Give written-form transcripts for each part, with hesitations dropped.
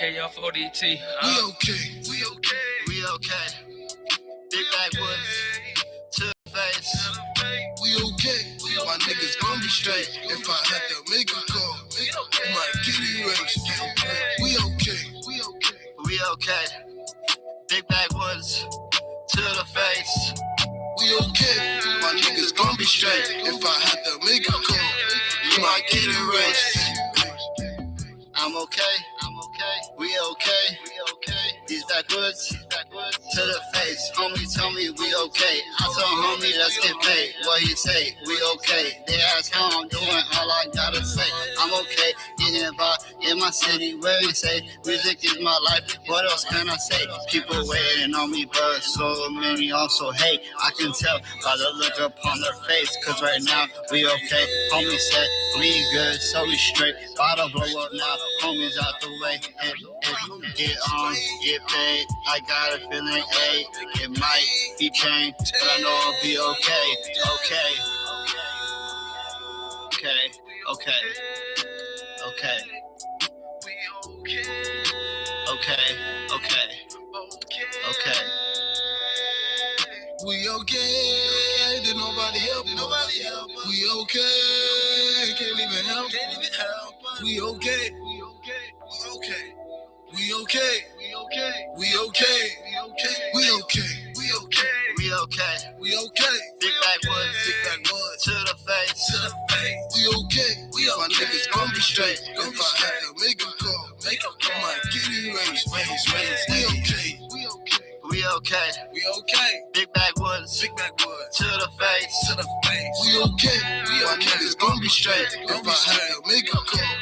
okay, y'all, for DT. We okay. We okay. Big backwoods to the face. We okay. My niggas gon' be straight. If I had to make a call, we might get erased. We okay. We okay. Big backwoods to the face. We okay. My niggas gon' be straight. If I had to make a call, we might get erased. I'm okay. We okay. These backwoods to the face. Homie told me we okay. I told homie let's get paid. What he say? We okay. They ask how I'm doing. All I gotta say, I'm okay. Getting by in my city where they say music is my life. What else can I say? People waiting on me, but so many also hate. I can tell by the look upon their face. Cause right now we okay. Homie said we good, so we straight. Bottle blow up now. Homies out the way. Get on, get paid. I got a feeling, it might be changed, but I know I'll be okay. We okay, did nobody help us. We okay, can't even help. We okay. We okay. Big backwoods to the face. We okay. My niggas gon' be straight. If I had to make a call, I might get erased. We okay. Big backwoods to the face. We okay. My niggas gon' be straight. If I had to make a call,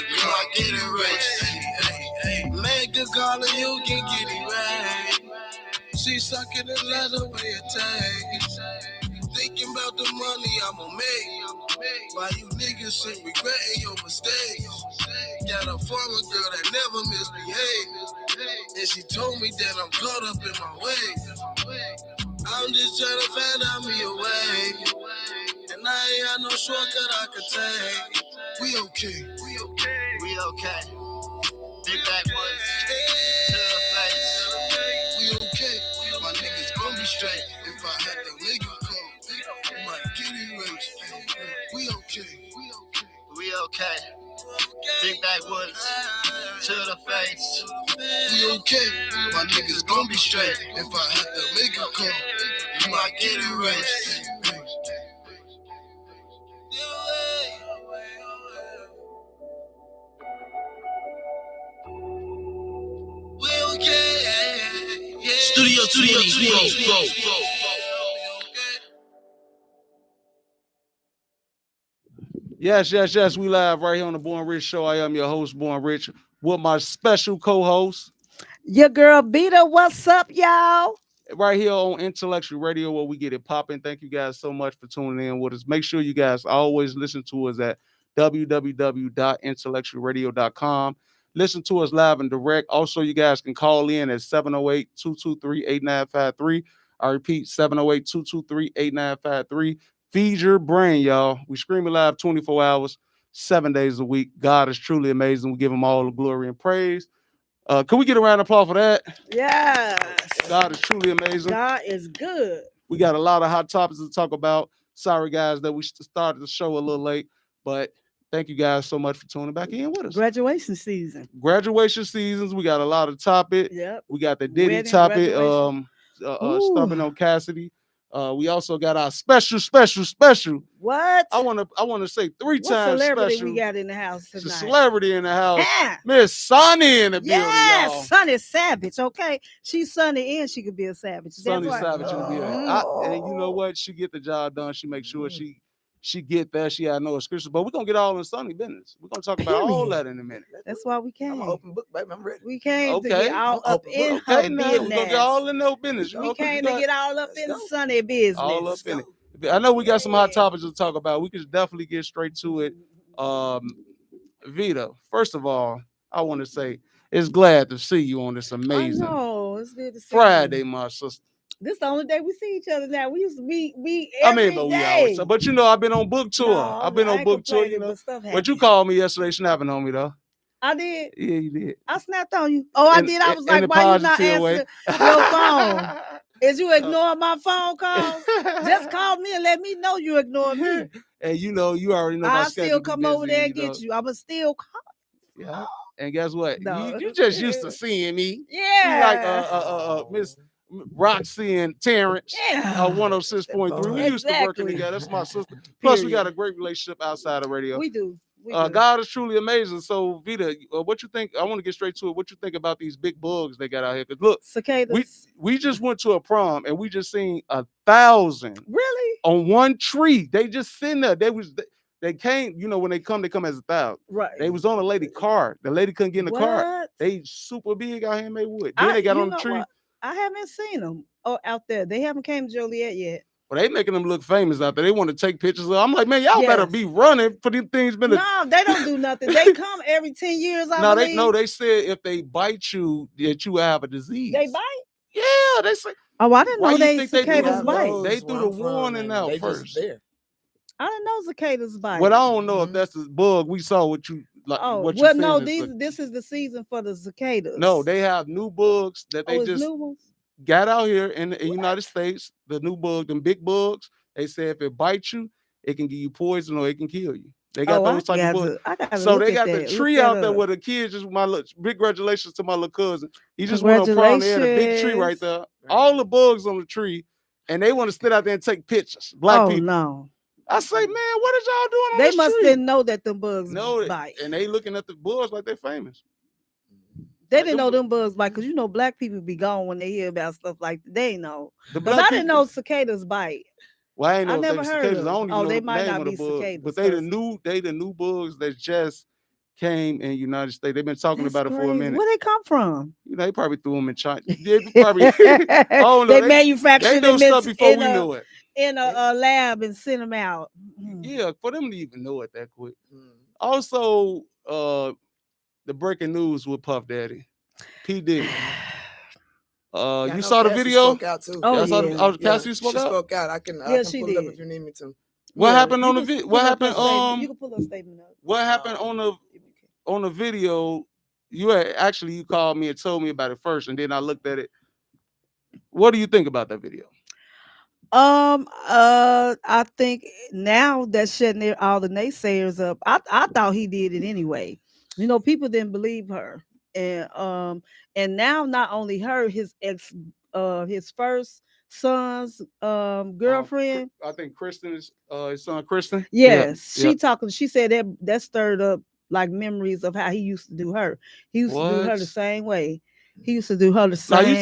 we might get erased. Make a call and you can get erased. She sucking the leather way it takes. Thinking about the money I'ma make. Why you niggas shit regretting your mistakes? Got a former girl that never misbehaved. And she told me that I'm caught up in my ways. I'm just trying to find out me a way. And I ain't got no shortcut I could take. We okay. Big backwoods to the face. We okay. My niggas gon' be straight. If I had to make a call, we might get erased. We okay. Big backwoods to the face. We okay. My niggas gon' be straight. If I had to make a call, we might get erased. Studio. Yes. We live right here on the Bornrich Show. I am your host, Bornrich, with my special co-host, your girl Beta. What's up, y'all? Right here on Intellectual Radio, where we get it popping. Thank you guys so much for tuning in with us. Make sure you guys always listen to us at www.intellectualradio.com. Listen to us live and direct. Also, you guys can call in at 708-223-8953. I repeat, 708-223-8953. Feed your brain, y'all. We streaming live 24 hours, 7 days a week. God is truly amazing. We give him all the glory and praise. Can we get a round of applause for that? Yes. God is truly amazing. God is good. We got a lot of hot topics to talk about. Sorry, guys, that we started the show a little late, but thank you guys so much for tuning back in with us. Graduation seasons. We got a lot of topic. Yep. We got the Diddy topic. Stubbing on Cassidy. We also got our special. What? I want to say three what times celebrity special. we got in the house tonight? It's a celebrity in the house. Yeah. Miss Sonny in the building, Yes, y'all. Sonny Savage. Okay, she's Sonny and she could be a savage. Sonny Savage in the building. And you know what? She get the job done. She make sure she get that. She had no excuses. But we're gonna get all in Sonny business. We're gonna talk about all that in a minute. That's why we came. I'm an open book, baby. I'm ready. We came to get all up in her business. We're gonna get all in no business. We came to get all up in Sonny business. All up in it. I know we got some hot topics to talk about. We could definitely get straight to it. Vita, first of all, I want to say it's glad to see you on this amazing it's good to see Friday, you. My sister. This is the only day we see each other now. We used to be every but day. we always, but I've been on book tour. No, I've been on book tour, but stuff But you called me yesterday snapping on me though. I did. Yeah, you did. I snapped on you. Oh, I did. I was like, why you not answering your phone? Is you ignoring my phone calls? Just call me and let me know you ignored me. And you know, you already know my I'll schedule. still come busy, over there and get you. I'ma still call. Yeah. And guess what? No. You just used to seeing me. Yeah. You like Miss Roxy and Terrence. Yeah. 106.3. We used to working Exactly. together. That's my sister. Plus, we got Period. a great relationship outside of radio. We do. We do. God is truly amazing. So, Vita, what you think? I want to get straight to it. What you think about these big bugs they got out here? Because look, cicadas. We just went to a prom and we just seen 1,000 Really on one tree. They just sitting there. They came. You know, when they come as 1,000. right. They was on a lady car. The lady couldn't get in the car. What? They super big out here in Maywood. Then they got you on the know tree. what? I haven't seen them out there. They haven't came to Joliet yet. Well, they making them look famous out there. They want to take pictures of. I'm like, man, y'all better Yes. be running for these things. No, they don't do nothing. They come every 10 years. I believe. They said if they bite you, that you have a disease. They bite? Yeah, they say. Oh, I didn't Why know you they think they do cicadas that? bite. They threw the warning out They first. just there. I didn't know cicadas bite. Well, I don't know if that's the bug we saw. What you like? Oh, what you well, saying no. is This is the season for the cicadas. no, they have new bugs that they it's just new ones? got out here in the United States. The new bug, them big bugs. They say if it bites you, it can give you poison or it can kill you. They got those type of bugs. So they got the tree out there where the kids just big congratulations to my little cousin. He just went on prom. They had a big tree right there. All the bugs on the tree, and they want to sit out there and take pictures. Black people. No. I say, man, what is y'all doing on They this must tree? didn't know that them bugs bite. And they looking at the bugs like they're famous. They didn't know them bugs bite, because you know black people be gone when they hear about stuff like that. They know. Because I didn't know cicadas bite. Well, I ain't know I never heard cicadas. of I don't even know they the might name not of the be bug, cicadas. but they the new bugs that just came in the United States. They've been talking about it for a minute. Where they come from? You know, they probably threw them in China. They probably they manufactured them stuff before we knew it. In a lab and sent them out. Yeah, for them to even know it that quick. Also, the breaking news with Puff Daddy, P. Diddy. You saw the video? Spoke out too. Cassie spoke out. She spoke out. I can pull it up if you need me to. What happened on the video? What happened? You can pull a statement up. What happened on the video? You called me and told me about it first, and then I looked at it. What do you think about that video? I think now that's shutting all the naysayers up. I thought he did it anyway. You know, people didn't believe her, and now not only her, his first son's girlfriend. I think Kristen is his son, Kristen. Yes, she said that stirred up like memories of how he used to do her. He used to do her the same way. He used to do her the same way. Now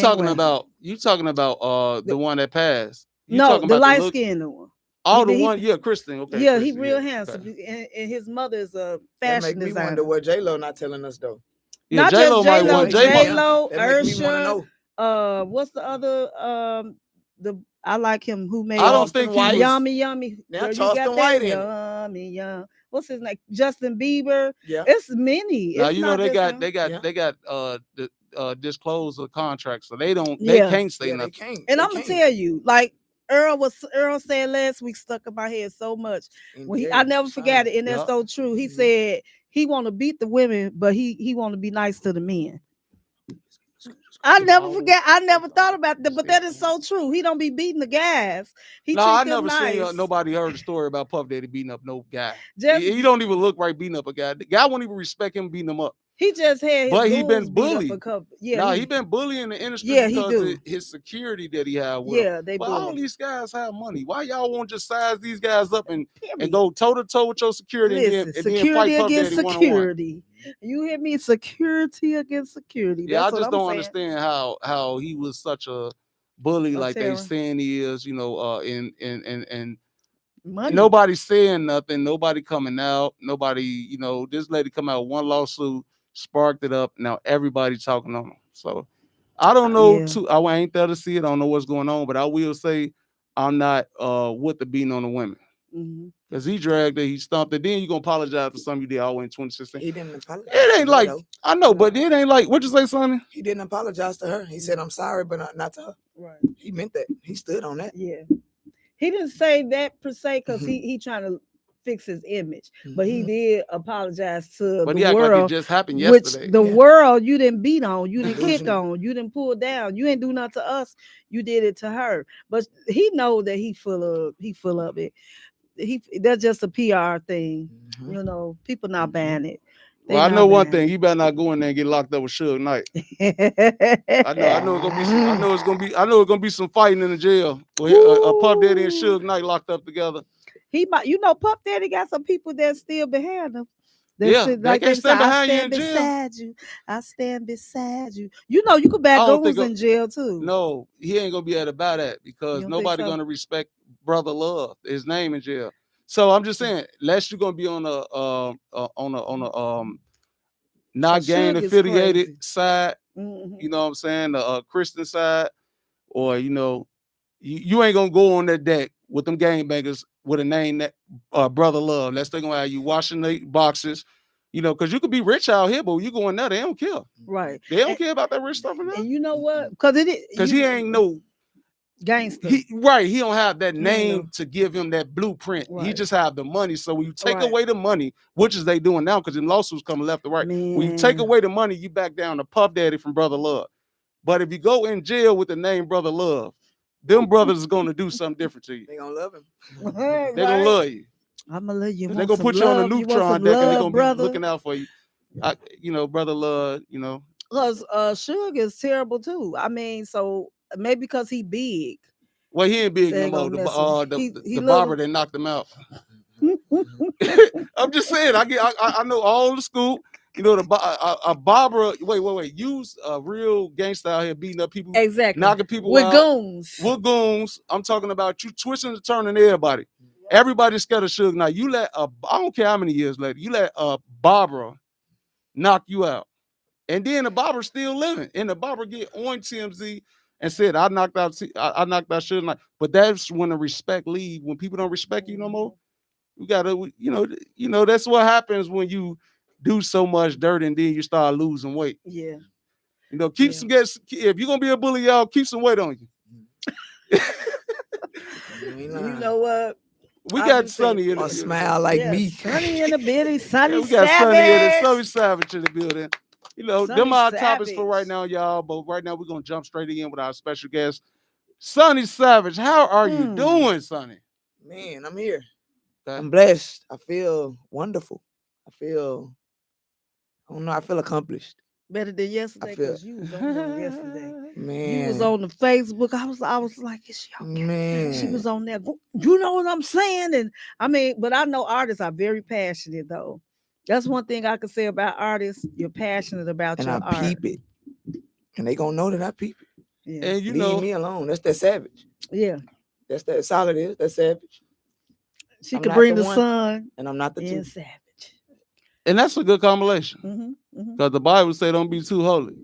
you talking about the one that passed. No, the light skinned one. Kristen. Okay. Yeah, Kristen, he real handsome, and his mother is a fashion designer. Make me wonder what J-Lo not telling us though. Yeah, not J-Lo just might want J-Lo, Ursha. What's the other? I like him. Who made? I don't think he was, Yummy. Now Charleston White in Yummy. What's his name? Justin Bieber. Yeah, it's many. Now you know they got disclosed the contract, so they can't say nothing. And I'm gonna tell you, like Earl said last week, stuck in my head so much. I never forgot it, and that's so true. He said he want to beat the women, but he want to be nice to the men. I never forget. I never thought about that, but that is so true. He don't be beating the guys. I never seen nobody heard a story about Puff Daddy beating up no guy. He don't even look right beating up a guy. The guy won't even respect him beating him up. He just had, he been bullied. He been bullying the industry because of his security that he had with him. But all these guys have money. Why y'all won't just size these guys up and go toe to toe with your security? Listen, and security then fight against Puff Daddy security. 1-on-1. You hear me? Security against security. Yeah, I just don't understand how he was such a bully like they saying he is. You know, and nobody's saying nothing. Nobody coming out. Nobody. You know, this lady come out with one lawsuit, sparked it up. Now everybody talking on him. So I don't know. I ain't there to see it. I don't know what's going on, but I will say I'm not with the beating on the women. Because he dragged it, he stomped it. Then you gonna apologize for something you did all in 2016. He didn't apologize. It ain't like I know, but it ain't like what you say, Sonny? He didn't apologize to her. He said, "I'm sorry, but not to her." Right. He meant that. He stood on that. Yeah. He didn't say that per se because he trying to fix his image. But he did apologize to But the like world, it just happened which yesterday. the world you didn't beat on, you didn't kick on, you didn't pull down, you ain't do nothing to us. You did it to her. But he know that he full of it. That's just a PR thing. You know, people not buying it. Well, I know one thing. You better not go in there and get locked up with Suge Knight. I know it's gonna be some fighting in the jail. A Puff Daddy and Suge Knight locked up together. He might, Puff Daddy got some people that still behind him. They can't stand behind you in jail. Beside you. I stand beside you. You know, you could back goons in jail too. No, he ain't gonna be able to buy that because nobody gonna respect Brother Love, his name in jail. So I'm just saying, unless you're gonna be on a not gang affiliated side, you know what I'm saying, the Christian side, or you ain't gonna go on that deck with them gangbangers with a name that Brother Love. Unless they're gonna have you washing the boxes, because you could be rich out here, but you go in there, they don't care. Right. They don't care about that rich stuff in there. And you know what? Because he ain't no gangster. He don't have that name to give him that blueprint. Right. He just have the money. So when you take away the money, which is they doing now, because the lawsuits coming left or right. Man. When you take away the money, you back down to Puff Daddy from Brother Love. But if you go in jail with the name Brother Love, them brothers is gonna do something different to you. They gonna love him. They gonna love you. I'm gonna love you. They gonna put you on the neutron deck, and they gonna be looking out for you. Brother Love. Because Suge is terrible too. I mean, so maybe because he big. Well, he ain't big no more. The barber that knocked him out. I'm just saying. I know all the scoop. A barber. Wait. Use a real gangster out here beating up people. Exactly. Knocking people with out. Goons. With goons. I'm talking about you twisting and turning everybody. Everybody's scared of Suge. Now you let I don't care how many years later. You let a barber knock you out, and then the barber still living, and the barber get on TMZ. And said, I knocked out Suge Knight. But that's when the respect leave. When people don't respect you no more, you gotta, that's what happens when you do so much dirt and then you start losing weight. Yeah. Keep some gas. If you're gonna be a bully, y'all keep some weight on you. You know what? We got Sonny in the building. Smile like me. Sonny in the building. Sonny we got Savage. Sonny Savage in the building. Them are our topics for right now, y'all. But right now, we're going to jump straight in with our special guest, Sonny Savage. How are you doing, Sonny? Man, I'm here. Okay. I'm blessed. I feel wonderful. I feel accomplished. Better than yesterday, because you was on there yesterday. Man. You was on the Facebook. I was like, is she okay? Man. She was on there. You know what I'm saying? And I mean, but I know artists are very passionate, though. That's one thing I can say about artists. You're passionate about your art. And I peep it. And they gonna know that I peep it. Yeah. And leave me alone. That's that savage. Yeah. That's that solid is. That's savage. She could bring the sun. And I'm not the two. Savage. And that's a good combination. Because the Bible say don't be too holy.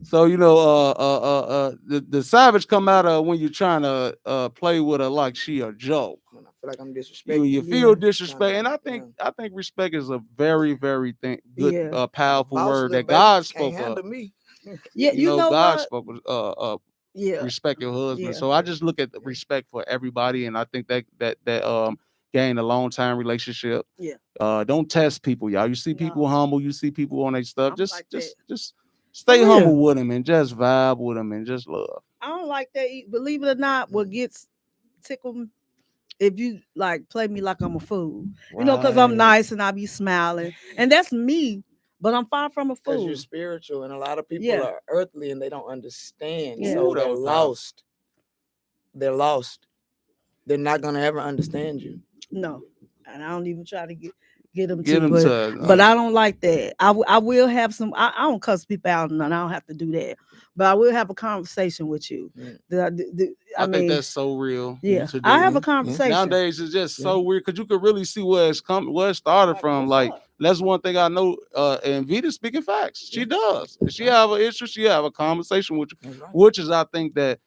So, the savage come out of when you're trying to play with her like she a joke. I feel like I'm disrespecting. You feel disrespect, and I think respect is a very, very good, powerful word that God spoke of. Me. Yeah, God spoke of. Respect your husband. So I just look at the respect for everybody, and I think that gain a long time relationship. Yeah. Don't test people, y'all. You see people humble. You see people on their stuff. Just stay humble with them and just vibe with them and just love. I don't like that. Believe it or not, what gets tickled if you like play me like I'm a fool, because I'm nice and I be smiling, and that's me. But I'm far from a fool. Because you're spiritual, and a lot of people are earthly and they don't understand. So they're lost. They're lost. They're not gonna ever understand you. No, and I don't even try to get them to. But I don't like that. I will have some. I don't cuss people out, and I don't have to do that. But I will have a conversation with you. I mean, think that's so real. Yeah, I have a conversation. Nowadays, it's just so weird because you could really see where it started from. Like that's one thing I know. And Vita speaking facts, she does. If she have an issue, she have a conversation with you, which is I think that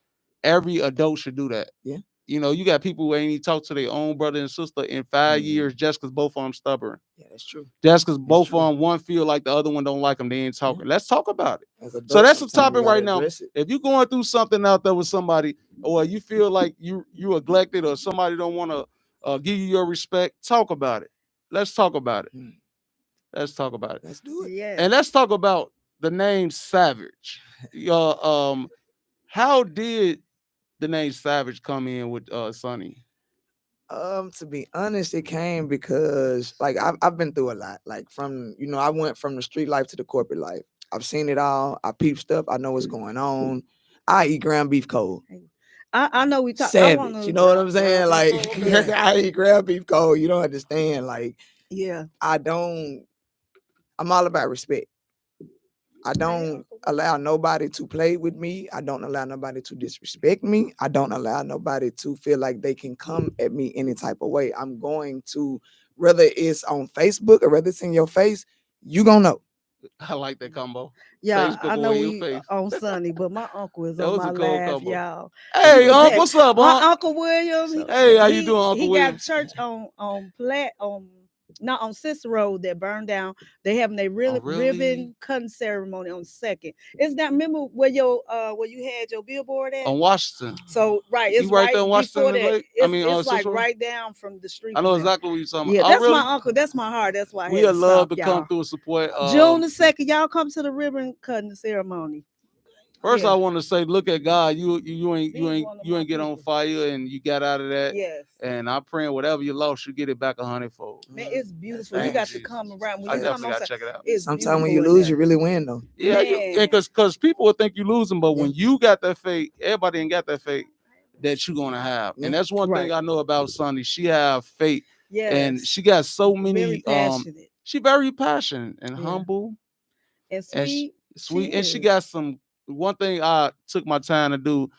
every adult should do that. Yeah. You got people who ain't even talk to their own brother and sister in 5 years just because both of them stubborn. Yeah, that's true. Just because both of them, one feel like the other one don't like them, they ain't talking. Let's talk about it. So that's the topic right now. If you're going through something out there with somebody, or you feel like you neglected, or somebody don't want give you your respect. Talk about it. Let's talk about it. Let's talk about it. Let's do it. Yeah. And let's talk about the name Savage. How did the name Savage come in with Sonny? To be honest, it came because like I've been through a lot. Like from I went from the street life to the corporate life. I've seen it all. I peep stuff. I know what's going on. I eat ground beef cold. I know we talk. Savage. You know what I'm saying? Like I eat ground beef cold. You don't understand. Like I'm all about respect. I don't allow nobody to play with me. I don't allow nobody to disrespect me. I don't allow nobody to feel like they can come at me any type of way. I'm going to, whether it's on Facebook or whether it's in your face, you gonna know. I like that combo. Yeah, Facebook I know we on Sunny, but my uncle is on my live, combo. y'all. Hey, Uncle, what's up, my Uncle William. Hey, how you doing, Uncle William? He got church on Cicero that burned down. They having a ribbon cutting ceremony on 2nd. Is that remember where you had your billboard at? On Washington. So it's right there on Washington. It's like right down from the street. I know exactly what you're talking about. Yeah, that's my uncle. That's my heart. That's why we love to come through and support. June the 2nd, y'all come to the ribbon cutting ceremony. First, I want to say, look at God. You ain't get on fire, and you got out of that. Yes. And I'm praying whatever you lost, you get it back 100-fold. Man, it's beautiful. You got to come around. When I definitely got to check it out. Sometimes when you lose, you really win, though. Yeah, because people will think you losing, but when you got that faith, everybody ain't got that faith that you're gonna have. And that's one thing I know about Sonny. She have faith, and she got so many. She very passionate and humble, and sweet. And she got some. One thing I took my time to do,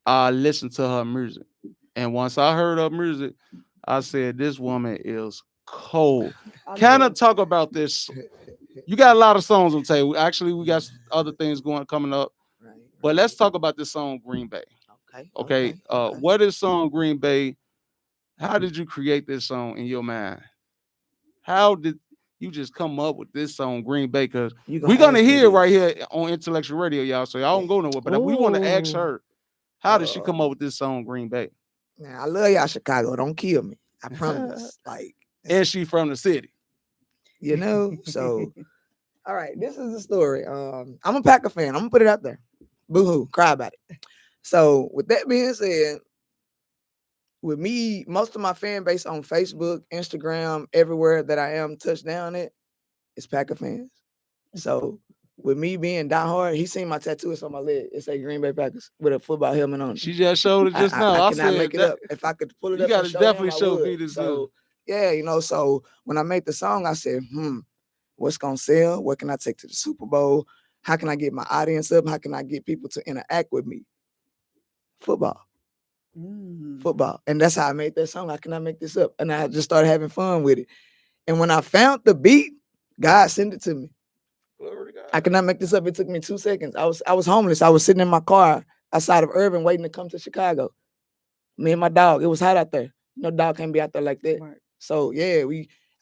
I listened to her music. And once I heard her music, I said, this woman is cold. Kind of talk about this. You got a lot of songs on tape. Actually, we got other things coming up. But let's talk about this song, Green Bay. Okay. What is song Green Bay? How did you create this song in your mind? How did you just come up with this song, Green Bay? Because we're going to hear it right here on Intellectual Radio, y'all. So y'all don't go nowhere. But we want to ask her, how did she come up with this song, Green Bay? Man, I love y'all, Chicago. Don't kill me. I promise. And she from the city. So, all right, this is the story. I'm a Packer fan. I'm going to put it out there. Boo-hoo. Cry about it. So, with that being said, with me, most of my fan base on Facebook, Instagram, everywhere that I am touched down at, is Packer fans. So with me being diehard, he seen my tattoo. It's on my leg. It say Green Bay Packers with a football helmet on it. She just showed it just now. I cannot make it up. If I could pull it up, you got to definitely show me this. So yeah, so when I made the song, I said, what's gonna sell? What can I take to the Super Bowl? How can I get my audience up? How can I get people to interact with me? Football. Football. And that's how I made that song. How can I make this up? And I just started having fun with it. And when I found the beat, God sent it to me. Glory to God. I cannot make this up. It took me 2 seconds. I was homeless. I was sitting in my car outside of Irving waiting to come to Chicago. Me and my dog. It was hot out there. No dog can't be out there like that. Right. So yeah,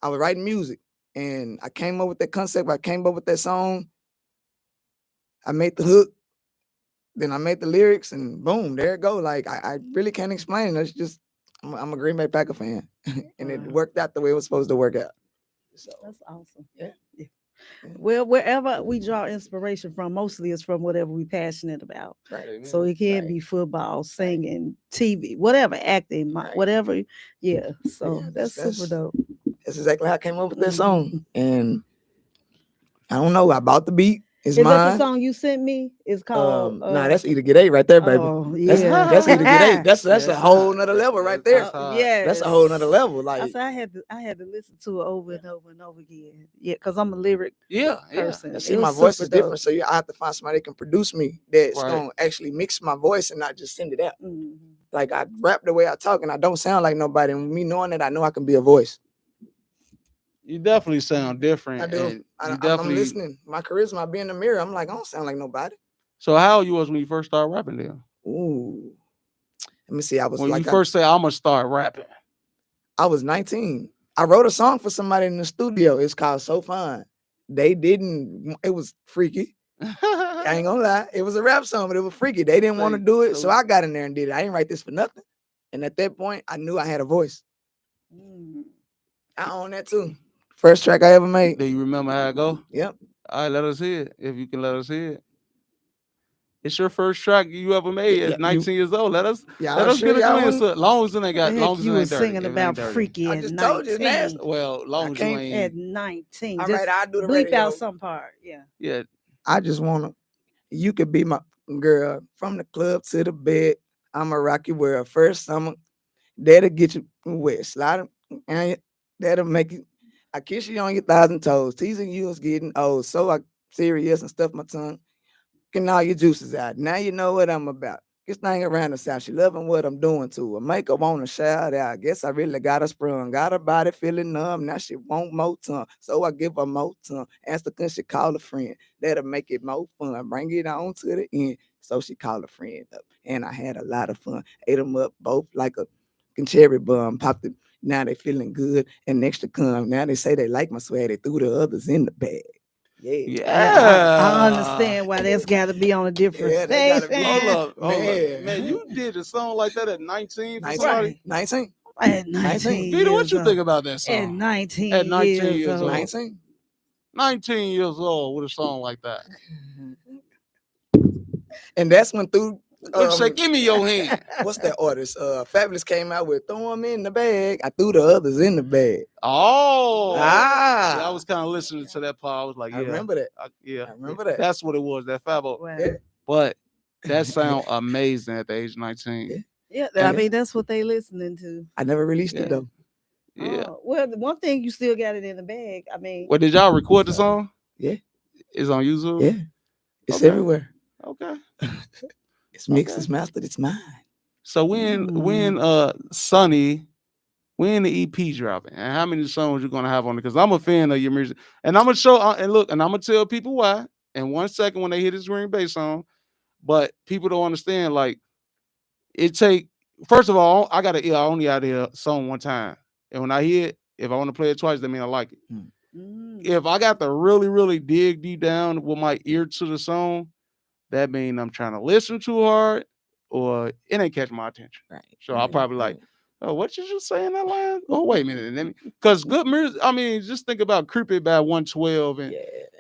I was writing music and I came up with that concept. I came up with that song. I made the hook. Then I made the lyrics and boom, there it go. Like I really can't explain. It's just I'm a Green Bay Packer fan, and it worked out the way it was supposed to work out. So that's awesome. Yeah. Well, wherever we draw inspiration from, mostly it's from whatever we're passionate about. Right. So it can be football, singing, TV, whatever, acting, whatever. Yeah. So that's super dope. That's exactly how I came up with that song, and I don't know. I bought the beat. Is mine. That the song you sent me? It's called. Nah, that's Eat or Get 8 right there, baby. Oh, yeah. That's Eat or Get 8. That's a whole nother level right there. Yeah, that's a whole nother level. Like I had to listen to it over and over and over again. Yeah, because I'm a lyric person. See, my voice is different, so I have to find somebody that can produce me that's gonna actually mix my voice and not just send it out. Like I rap the way I talk, and I don't sound like nobody. And me knowing that, I know I can be a voice. You definitely sound different. I do. I'm listening. My charisma, I be in the mirror. I'm like, I don't sound like nobody. So how old you was when you first started rapping then? Ooh. Let me see. I was when you first say I'm gonna start rapping. I was 19. I wrote a song for somebody in the studio. It's called So Fine. It was freaky. I ain't gonna lie. It was a rap song, but it was freaky. They didn't want to do it. So I got in there and did it. I didn't write this for nothing. And at that point, I knew I had a voice. I own that too. First track I ever made. Do you remember how it go? Yep. All right, let us hear it. If you can let us hear it. It's your first track you ever made at 19 years old. Let us get a glimpse. Long as it ain't got, long as it ain't dirty. Singing about freaky at 19. Told you nasty. Well, long as you ain't at 19. All just right, I'll do the bleep radio. out some part. Yeah. Yeah. I just wanna. You could be my girl from the club to the bed. I'm a rocky world. First summer, that'll get you wet. Slide and that'll make you. I kiss you on your thighs and toes. Teasing you is getting old. So I serious and stuff my tongue. Getting all your juices out. Now you know what I'm about. This thing around the south. She loving what I'm doing to her. Make her want to shout out. Guess I really got her sprung. Got her body feeling numb. Now she want more tongue. So I give her more tongue. Ask her, can she call a friend? That'll make it more fun. Bring it on to the end. So she called a friend up. And I had a lot of fun. Ate them up both like a cherry bum. Popped it. Now they feeling good. And next to come. Now they say they like my swag. They threw the others in the bag. Yeah. I understand why that's got to be on a different station. Hold up. Man, you did a song like that at 19 for somebody? 19. At 19. Peter, what you think about that song? At 19. At 19 years old. 19 years old with a song like that. And that's when through. Say, give me your hand. What's that artist? Fabulous came out with "Throw them in the bag." I threw the others in the bag. Oh, yeah, I was kind of listening to that part. I was like, yeah, I remember that. I remember that. That's what it was. That Fabo. Yeah. But that sound amazing at the age of 19. Yeah, I mean that's what they listening to. I never released it though. Yeah. Well, the one thing you still got it in the bag. I mean, well, did y'all record the song? Yeah, it's on YouTube. Yeah, it's everywhere. Okay. It's mixed, it's mastered, it's mine. So when Sonny, when the EP dropping, and how many songs you gonna have on it? Because I'm a fan of your music, and I'm gonna show and look, and I'm gonna tell people why in 1 second when they hear this Green Bay song. But people don't understand. Like it take first of all, I only out here song one time, and when I hear it, if I want to play it twice, that means I like it. If I got to really, really dig deep down with my ear to the song, that means I'm trying to listen too hard or it ain't catching my attention. Right. So I'll probably like, oh, what you just say in that line? Oh, wait a minute. Because good music, I mean, just think about Creepy by 112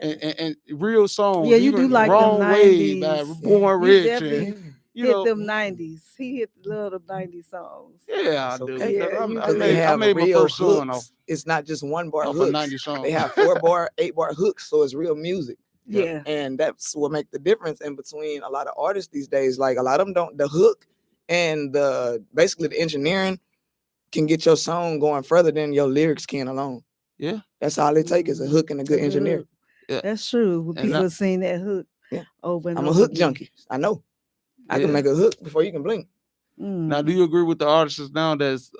and real songs. Yeah, you do like Wrong them Way 90s. by Bornrich. And hit them 90s. He hit the love of 90s songs. Yeah, I do. Okay. I made my first song off. It's not just one bar hooks. 90 songs. They have 4 bar, 8 bar hooks, so it's real music. Yeah. And that's what make the difference in between a lot of artists these days. Like a lot of them don't, the hook and basically the engineering can get your song going further than your lyrics can alone. Yeah. That's all it takes is a hook and a good engineer. Yeah. That's true. People have seen that hook over and I'm over a hook again. junkie. I know. I can make a hook before you can blink. Now, do you agree with the artists now that's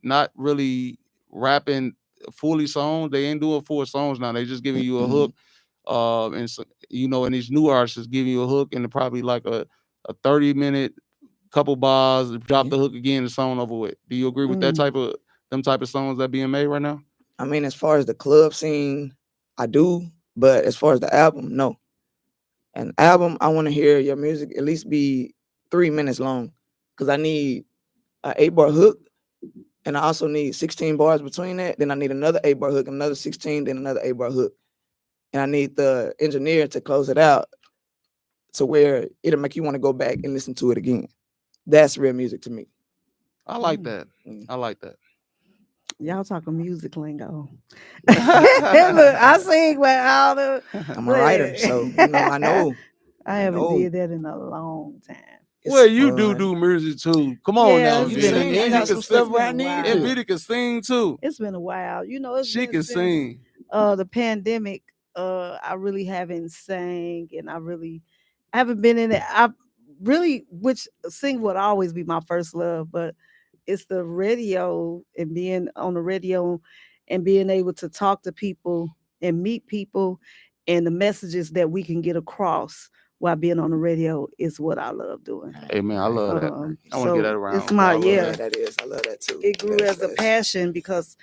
not really rapping fully songs? They ain't doing full songs now. They just giving you a hook. And so, and these new artists giving you a hook and probably like a 30-minute couple bars, drop the hook again, the song over with. Do you agree with that type of songs that being made right now? I mean, as far as the club scene, I do, but as far as the album, no. An album, I want to hear your music at least be 3 minutes long, because I need an 8-bar hook, and I also need 16 bars between that. Then I need another 8-bar hook, another 16, then another 8-bar hook. And I need the engineer to close it out to where it'll make you want to go back and listen to it again. That's real music to me. I like that. I like that. Y'all talking music lingo. Look, I sing with all the. I'm a writer, so I know. I haven't did that in a long time. Well, you do music too. Come on now, I got some stuff where I need. And Vita can sing too. It's been a while. She can sing. The pandemic. I really haven't sang, and I haven't been in it. Which sing would always be my first love, but it's the radio and being on the radio and being able to talk to people and meet people and the messages that we can get across while being on the radio is what I love doing. Hey man, I love that. I want to get that around. It's my that is. I love that too. It grew as a passion because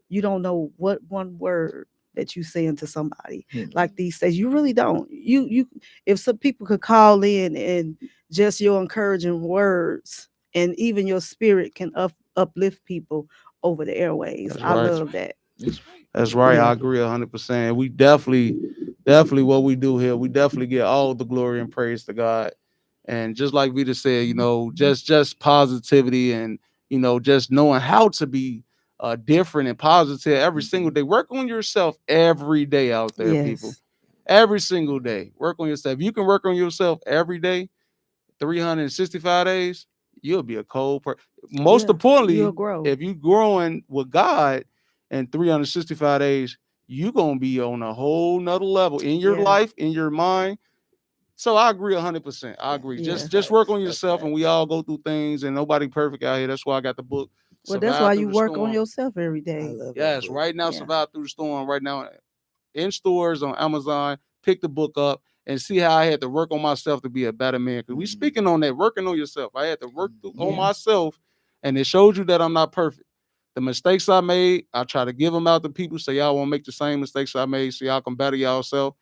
you don't know what one word that you saying to somebody like these days. You really don't. You if some people could call in and just your encouraging words and even your spirit can uplift people over the airways. That's I right. love that. That's right. Yeah. I agree 100%. We definitely what we do here. We definitely get all the glory and praise to God. And just like Vita said, just positivity and just knowing how to be different and positive every single day. Work on yourself every day out there, people. Yes. Every single day. Work on yourself. If you can work on yourself every day, 365 days, you'll be a cold person. Most Yeah, importantly, you'll grow. if you growing with God in 365 days, you're gonna be on a whole nother level in your Yeah. life, in your mind. So I agree 100%. I agree. Yeah. Just work on yourself, and we all go through things, and nobody perfect out here. That's why I got the book. Well, that's Survive why Through you the work Storm. on yourself every I day. love that Yes, book. right now, Yeah. Survive Through the Storm. Right now, in stores on Amazon. Pick the book up and see how I had to work on myself to be a better man. Because we speaking on that, working on yourself. I had to work on myself, and it showed you that I'm not perfect. The mistakes I made, I try to give them out to people so y'all won't make the same mistakes I made, so y'all can better yourself.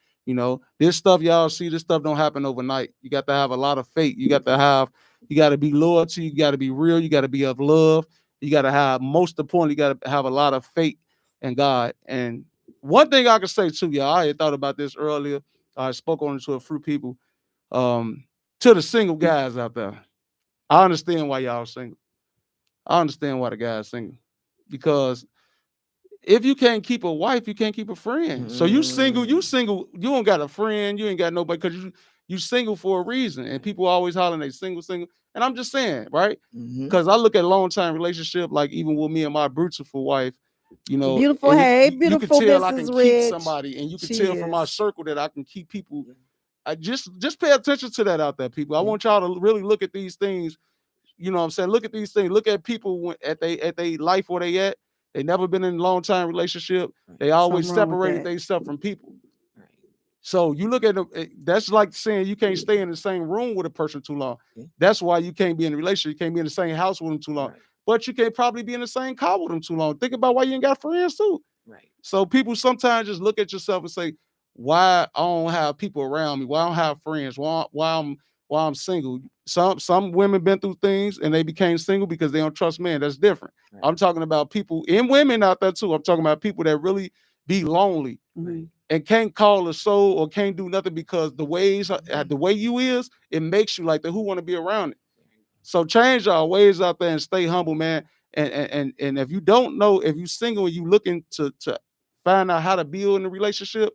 This stuff y'all see, this stuff don't happen overnight. You got to have a lot of faith. You got to be loyalty. You got to be real. You got to be of love. You got to have, most importantly, you got to have a lot of faith in God. And one thing I can say too, y'all, I had thought about this earlier. I spoke on it to a few people. To the single guys out there, I understand why y'all single. I understand why the guys single. Because if you can't keep a wife, you can't keep a friend. So you single, you don't got a friend, you ain't got nobody, because you single for a reason. And people always hollering they single. And I'm just saying, right? Because I look at long-term relationship, like even with me and my beautiful wife, Beautiful. and Hey, you can beautiful tell I can Mrs. keep Rich. somebody, and you can She tell from my is. circle that I can keep people. I just pay attention to that out there, people. I want y'all to really look at these things. You know what I'm saying? Look at these things. Look at people at they life where they at. They never been in a long time relationship. They always Something wrong with separated that. themselves from people. So you look at them, that's like saying you can't stay in the same room with a person too long. That's why you can't be in a relationship. You can't be in the same house with them too long. But you can't probably be in the same car with them too long. Think about why you ain't got friends too. So people sometimes just look at yourself and say, why I don't have people around me? Why I don't have friends? Why I'm single? Some women been through things and they became single because they don't trust men. That's different. I'm talking about people and women out there too. I'm talking about people that really be lonely and can't call a soul or can't do nothing because the way you is, it makes you like that. Who want to be around it? So change our ways out there and stay humble, man. And if you don't know, if you single and you looking to find out how to build in a relationship,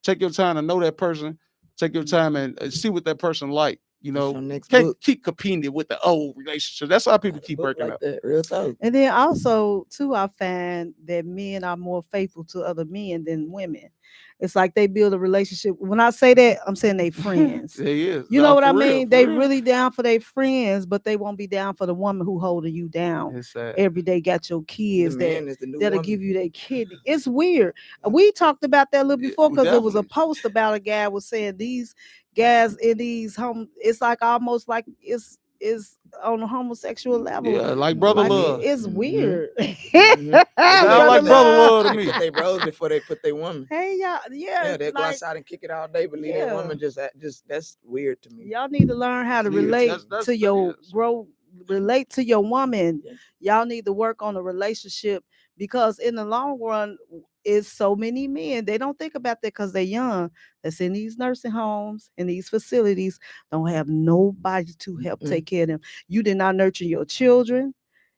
take your time to know that person. Take your time and see what that person like. Can't keep competing with the old relationship. That's how people keep breaking up. Real talk. And then also, too, I find that men are more faithful to other men than women. It's like they build a relationship. When I say that, I'm saying they friends. They is. You know what I For real, mean? for They real. really down for their friends, but they won't be down for the woman who holding you down It's sad. every day. Got your kids The man is the new that'll woman. give you their kidney. It's weird. We talked about that a little before because there was a definitely. post about a guy was saying these guys in these home. It's like almost like it's on a homosexual level. Yeah, like brother Like love. it's weird. Sound like brother love to me. Put their bros before they put their woman. Hey y'all, Yeah, they go like, outside and kick it all day, but leave their woman just that's weird to me. y'all need to learn how to Yeah, relate that's to your is. relate to your woman. Y'all need to work on a relationship because in the long run, it's so many men. They don't think about that because they're young. That's in these nursing homes and these facilities don't have nobody to help take care of them. You did not nurture your children.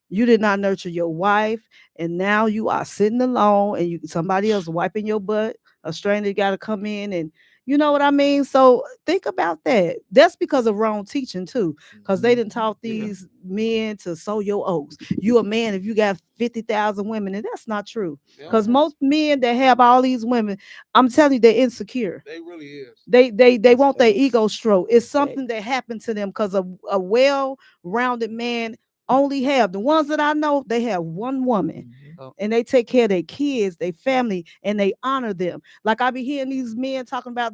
You did not nurture your wife, and now you are sitting alone, and somebody else wiping your butt. A stranger got to come in, and you know what I mean. So think about that. That's because of wrong teaching too, because they didn't taught these men to sow your oats. You a man if you got 50,000 women, and that's not true. Because most men that have all these women, I'm telling you, they're insecure. They really is. They want their ego stroke. It's something that happened to them because a well-rounded man only have the ones that I know, they have one woman and they take care of their kids, their family, and they honor them. Like I be hearing these men talking about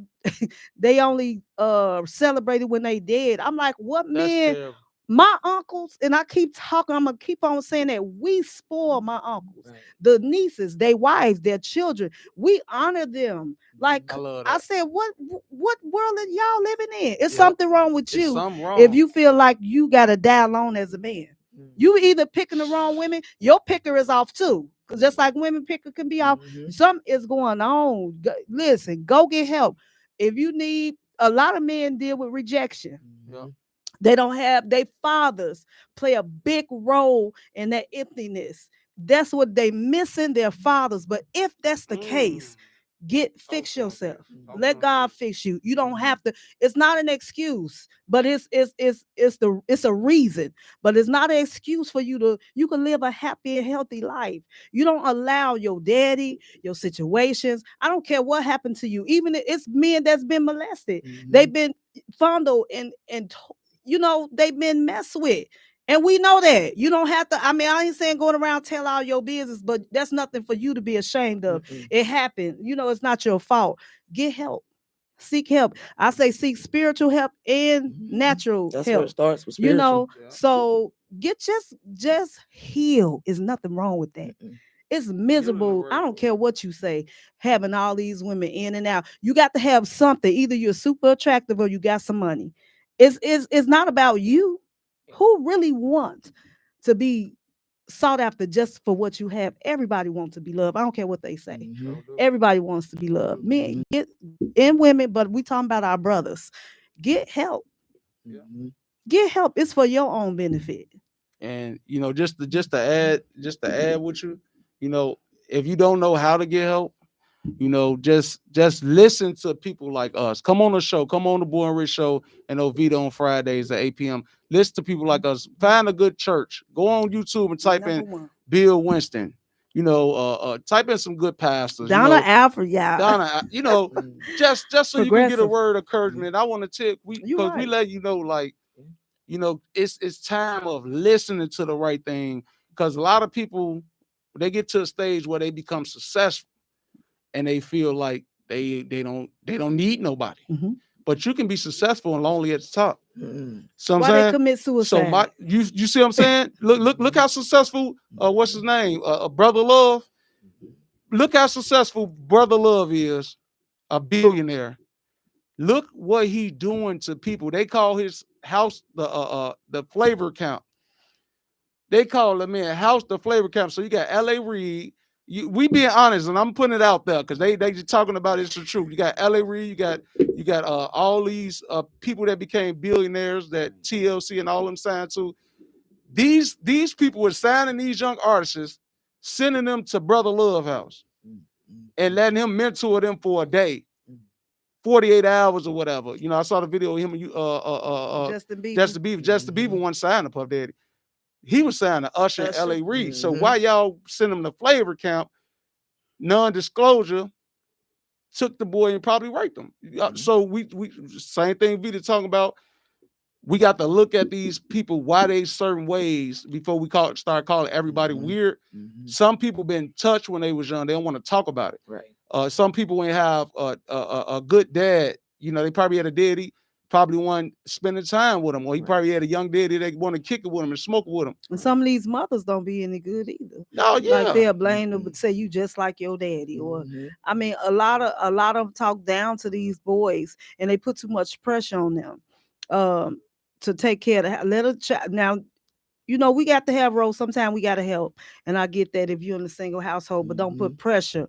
they only celebrated when they dead. I'm like, what man? Terrible. My uncles, and I keep talking, I'm gonna keep on saying that we spoil my uncles, the nieces, their wives, their children. We honor them. Like I said, what world are y'all living in? It's something wrong with you something wrong. if you feel like you gotta die alone as a man. You either picking the wrong women, your picker is off too. Because just like women picker can be off, something is going on. Listen, go get help. If you need, a lot of men deal with rejection. They don't have, their fathers play a big role in that emptiness. That's what they missing, their fathers. But if that's the case, fix yourself. Let God fix you. You don't have to. It's not an excuse, but it's a reason. But it's not an excuse for you to. You can live a happy and healthy life. You don't allow your daddy, your situations. I don't care what happened to you. Even if it's men that's been molested, they've been fondled and they've been messed with. And we know that. You don't have to. I mean, I ain't saying going around tell all your business, but that's nothing for you to be ashamed of. It happened. It's not your fault. Get help. Seek help. I say seek spiritual help and natural help. That's where it starts with spiritual. So get just heal. There's nothing wrong with that. It's miserable. I don't care what you say, having all these women in and out. You got to have something. Either you're super attractive or you got some money. It's not about you. Who really wants to be sought after just for what you have? Everybody wants to be loved. I don't care what they say. Everybody wants to be loved. Men and women, but we talking about our brothers. Get help. Get help. It's for your own benefit. And just to add with you, if you don't know how to get help, just listen to people like us. Come on the show. Come on the Bornrich show and Oviedo on Fridays at 8 p.m. Listen to people like us. Find a good church. Go on YouTube and type in Bill Winston. Type in some good pastors. Donna Alfred, Donna, just so you can get a word of encouragement. I want to tell because we let you know, it's time of listening to the right thing. Because a lot of people, they get to a stage where they become successful. And they feel like they don't need nobody, but you can be successful and lonely at the top. So why they commit suicide? So you see what I'm saying? Look how successful what's his name? Brother Love. Look how successful Brother Love is, a billionaire. Look what he's doing to people. They call his house the flavor camp. They call him house the flavor camp. So you got L.A. Reid. We being honest, and I'm putting it out there because they just talking about it's the truth. You got L.A. Reid, you got all these people that became billionaires that TLC and all them signed to. These people were signing these young artists, sending them to Brother Love House, and letting him mentor them for a day, 48 hours or whatever. I saw the video of him and Justin Bieber one signing to Puff Daddy. He was signing to Usher and L.A. Reid. So why y'all send him to flavor camp, non-disclosure, took the boy and probably raped him. So we same thing Vita talking about. We got to look at these people, why they certain ways before we start calling everybody weird. Some people been touched when they was young. They don't want to talk about it. Right. Some people ain't have a good dad. They probably had a daddy. Probably one spending time with him, or he probably had a young daddy that want to kick it with him and smoke it with him. And some of these mothers don't be any good either. No, yeah, like they'll blame them, but say you just like your daddy, or I mean, a lot of them talk down to these boys, and they put too much pressure on them to take care of the little child. Now, we got to have roles. Sometimes we got to help, and I get that if you're in a single household, but don't put pressure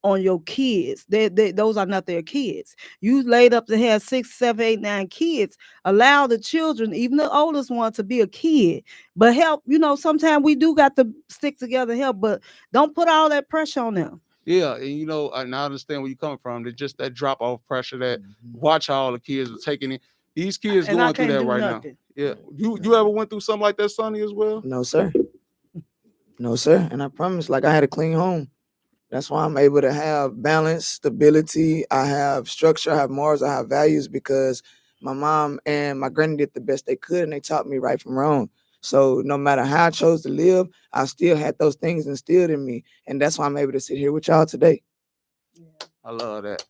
on your kids. Those are not their kids. You laid up to have 6, 7, 8, 9 kids. Allow the children, even the oldest one, to be a kid. But help, sometimes we do got to stick together and help, but don't put all that pressure on them. Yeah, and and I understand where you're coming from. There's just that drop off pressure that watch how all the kids are taking it. These kids going through that right nothing. Now. Yeah. You ever went through something like that, Sonny, as well? No, sir. No, sir. And I promise, I had a clean home. That's why I'm able to have balance, stability. I have structure, I have morals, I have values, because my mom and my granny did the best they could, and they taught me right from wrong. So no matter how I chose to live, I still had those things instilled in me. And that's why I'm able to sit here with y'all today. I love that.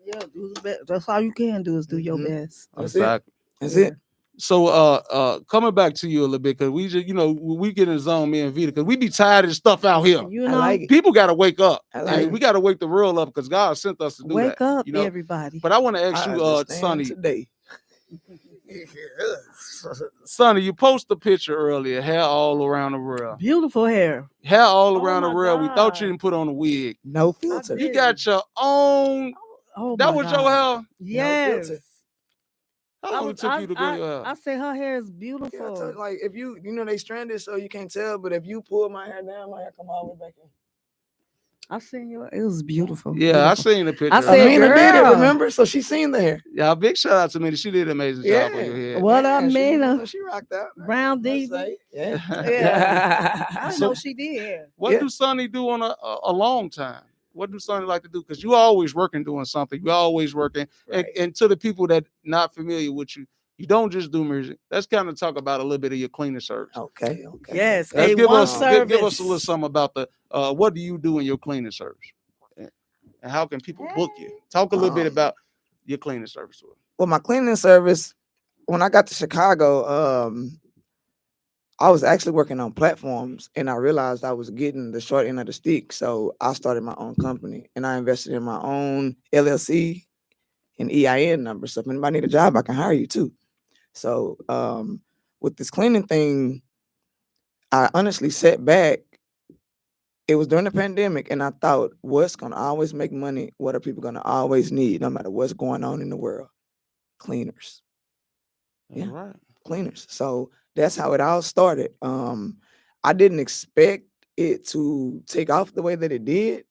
Yeah, do the best. That's all you can do is do your best. Exactly. That's it. So coming back to you a little bit, because we just we get in the zone, me and Vita, because we be tired of stuff out here. People got to wake up. We got to wake the world up, because God sent us to do wake that. Wake up, everybody. But I want to ask you, Sonny, today. Sonny, you posted a picture earlier, hair all around the rear. Beautiful hair. Hair all around the rear. We thought you didn't put on a wig. No filter. You got your own. That was your hair? Yes. No How long it took you to grow your hair? I say her hair is beautiful. Yeah, like if you they stranded so you can't tell, but if you pull my hair down, my hair come all the way back in. I seen you. It was beautiful. Yeah, beautiful. I seen the picture. I said, Amina did it, remember? So she seen the hair. Yeah, big shout out to Amina. She did an amazing job on your head. What I mean, she rocked out. Brown Diva. Yeah. I know she did. What do Sonny do on a long time? What do Sonny like to do? Because you always working doing something. You always working. Right. And to the people that not familiar with you, you don't just do music. Let's kind of talk about a little bit of your cleaning service. Okay. Yes. Give us a little something about the what do you do in your cleaning service? And how can people book you? Talk a little bit about your cleaning service. Well, my cleaning service, when I got to Chicago, I was actually working on platforms and I realized I was getting the short end of the stick. So I started my own company and I invested in my own LLC and EIN number. So if anybody need a job, I can hire you too. So with this cleaning thing, I honestly sat back. It was during the pandemic, and I thought, what's going to always make money? What are people going to always need, no matter what's going on in the world? Cleaners. Yeah, right. Cleaners. So that's how it all started. I didn't expect it to take off the way that it did,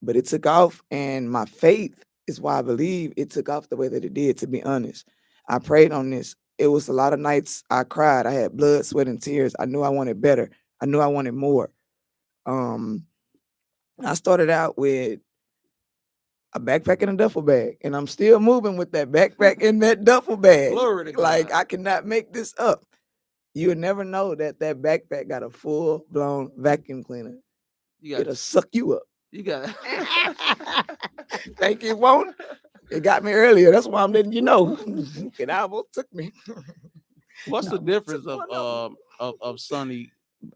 but it took off, and my faith is why I believe it took off the way that it did, to be honest. I prayed on this. It was a lot of nights I cried. I had blood, sweat, and tears. I knew I wanted better. I knew I wanted more. I started out with a backpack and a duffel bag, and I'm still moving with that backpack and that duffel bag. Glory to God. Like, I cannot make this up. You would never know that backpack got a full-blown vacuum cleaner. It'll suck you up. You got it. Think it won't? It got me earlier. That's why I'm letting you know. It almost took me. What's the difference of Sonny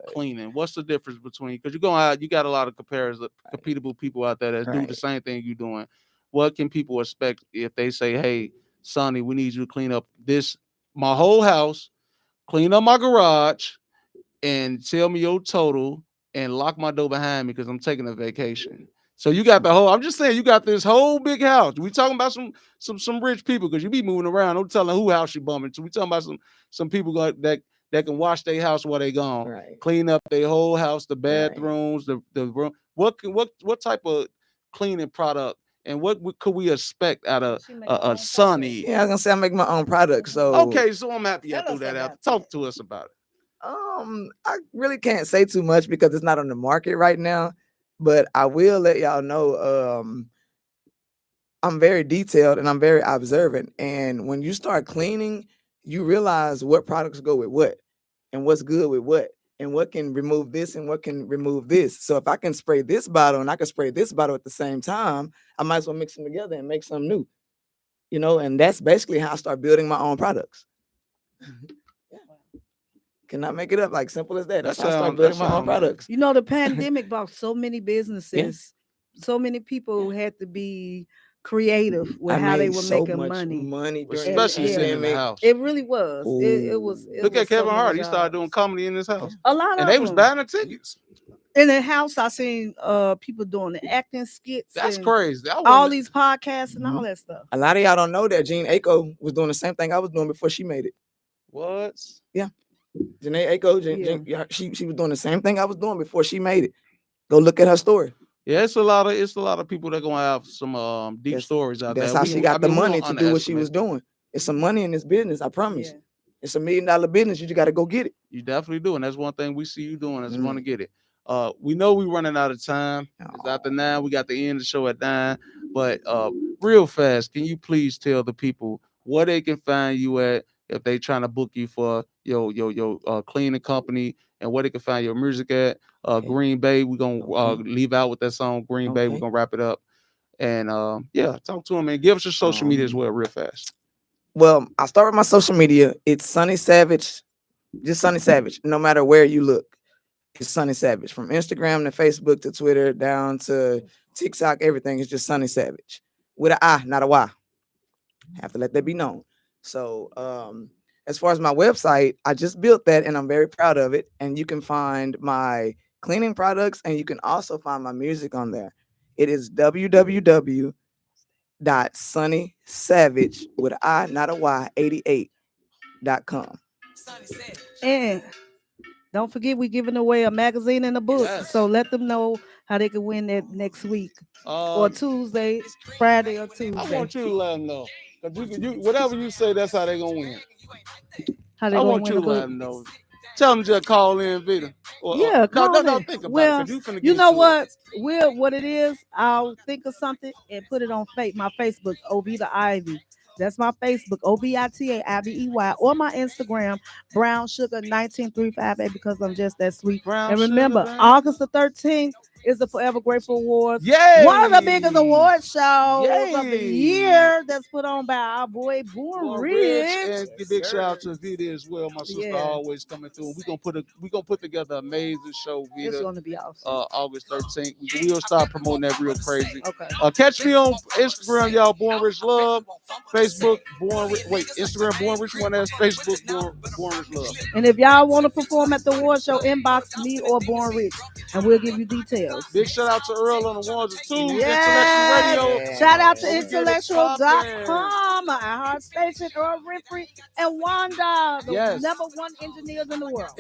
cleaning? What's the difference between, because you're going out, you got a lot of compatible people out there that do the same thing you're doing. What can people expect if they say, hey, Sonny, we need you to clean up my whole house, clean up my garage, and tell me your total and lock my door behind me because I'm taking a vacation? So you got I'm just saying, you got this whole big house. We talking about some rich people, because you be moving around. Don't tell them who house you bumming to. We talking about some people that can wash their house while they gone. Right. Clean up their whole house, the bathrooms, the room. What type of cleaning product and what could we expect out of a Sonny? Yeah, I was gonna say I make my own product. So okay, so I'm happy you threw that out. Talk to us about it. I really can't say too much because it's not on the market right now, but I will let y'all know. I'm very detailed and I'm very observant. And when you start cleaning, you realize what products go with what and what's good with what and what can remove this and what can remove this. So if I can spray this bottle and I can spray this bottle at the same time, I might as well mix them together and make something new, and that's basically how I start building my own products. Cannot make it up, like simple as that. That's how I start building my own products. The pandemic brought so many businesses, so many people had to be creative with how they were making money, especially sitting in the house. It really was. It was. Look at Kevin Hart. He started doing comedy in his house. A lot of and they was buying the tickets. In the house, I seen people doing the acting skits. That's crazy. All these podcasts and all that stuff. A lot of y'all don't know that Jean Aiko was doing the same thing I was doing before she made it. What? Yeah. Janae Aiko, she was doing the same thing I was doing before she made it. Go look at her story. Yeah, it's a lot of people that gonna have some deep stories out there. That's how she got the money to do what she was doing. It's some money in this business, I promise. Yeah. It's $1 million business. You just got to go get it. You definitely do, and that's one thing we see you doing is want to get it. We know we're running out of time. It's after 9. We got the end of the show at 9. But real fast, can you please tell the people where they can find you at if they trying to book you for your cleaning company, and where they can find your music at? Green Bay, we're gonna leave out with that song Green Bay. We're gonna wrap it up. And talk to them and give us your social media as well, real fast. Well, I'll start with my social media. It's Sonny Savage, just Sonny Savage. No matter where you look, it's Sonny Savage. From Instagram to Facebook to Twitter down to TikTok, everything is just Sonny Savage with an I, not a Y. Have to let that be known. So as far as my website, I just built that and I'm very proud of it. And you can find my cleaning products and you can also find my music on there. It is www.sunnysavage with I, not a Y, 88.com. And don't forget, we're giving away a magazine and a book. Yes. So let them know how they can win that next week or Tuesday, Friday or Tuesday. I want you to let them know. Whatever you say, that's how they're going to win. How they I gonna want win you to let them know. Tell them just call in, Vita. Yeah, call in. No, think about it. You know what? What it is, I'll think of something and put it on my Facebook, Ovita Ivy. That's my Facebook, OBITAIBEY, or my Instagram, Brown Sugar 1935, because I'm just that sweet. And remember, August the 13th is the Forever Grateful Awards. Yay! One of the biggest award shows of the year that's put on by our boy Bornrich. And a big shout out to Vita as well. My sister always coming through. We're gonna put together an amazing show, Vita. It's gonna be awesome. August 13th. We'll start promoting that real crazy. Okay. Catch me on Instagram, y'all, Bornrich Love. Facebook, Instagram, Bornrich One as Facebook, Bornrich Love. And if y'all want to perform at the award show, inbox me or Bornrich, and we'll give you details. Big shout out to Earl on the ones and twos. Yes. Intellectual Radio. Shout out to IntellectualRadio.com, our station, Earl Riffrey, and Wanda, the number one engineers in the world.